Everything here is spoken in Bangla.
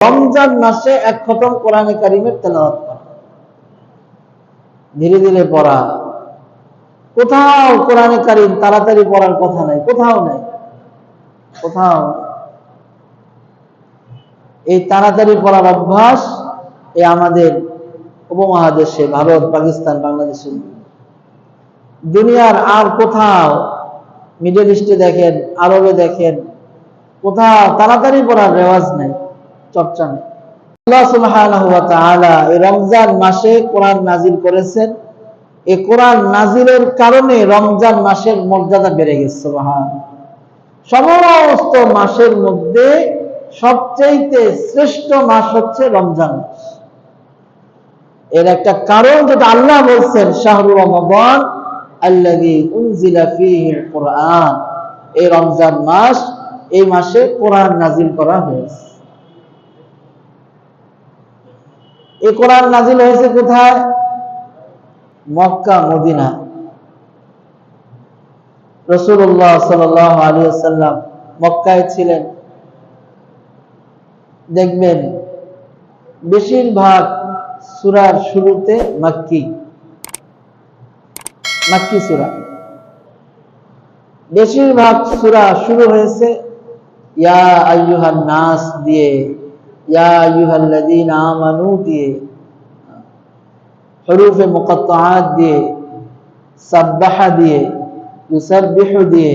রমজান মাসে এক খতম কোরআনে কারিমের তেলাওয়াত করা, ধীরে ধীরে পড়া। কোথাও কোরআনে কারিম তাড়াতাড়ি পড়ার কথা নাই, কোথাও নাই, কোথাও। এই তাড়াতাড়ি পড়ার অভ্যাস এই আমাদের উপমহাদেশে, ভারত, পাকিস্তান, বাংলাদেশে, দুনিয়ার আর কোথাও, মিডল ইস্টে দেখেন, আরবে দেখেন, কোথাও তাড়াতাড়ি পড়ার রেওয়াজ নাই, চর্চা নেই। আল্লাহ সুবহানাহু ওয়া তাআলা এই রমজান মাসে কোরআন নাজিল করেছেন। এই কোরআন নাজিলের কারণে রমজান মাসের মর্যাদা বেড়ে গেছে। সুবহানাল্লাহ। সমস্ত মাসের মধ্যে সবচেয়ে শ্রেষ্ঠ মাস হচ্ছে রমজান মাস। এর একটা কারণ যেটা আল্লাহ বলছেন, শাহরু রমাদান আল্লাযী উনজিলা ফীহিল কুরআন। এই রমজান মাস, এই মাসে কোরআন নাজিল করা হয়েছে। এই কোরআন নাজিল হয়েছে কোথায়? মক্কা, মদিনা। রাসূলুল্লাহ সাল্লাল্লাহু আলাইহি ওয়াসাল্লাম মক্কায় ছিলেন। দেখবেন বেশিরভাগ সূরার শুরুতে মাক্কি সূরা। বেশিরভাগ সূরা শুরু হয়েছে ইয়া আইয়ুহান নাস দিয়ে, ইয়া আইয়ুহাল্লাযীনা আমানু দিয়ে, হুরুফে মুকাত্তাআত দিয়ে, সাব্বাহা দিয়ে, ইউসাব্বিহু দিয়ে।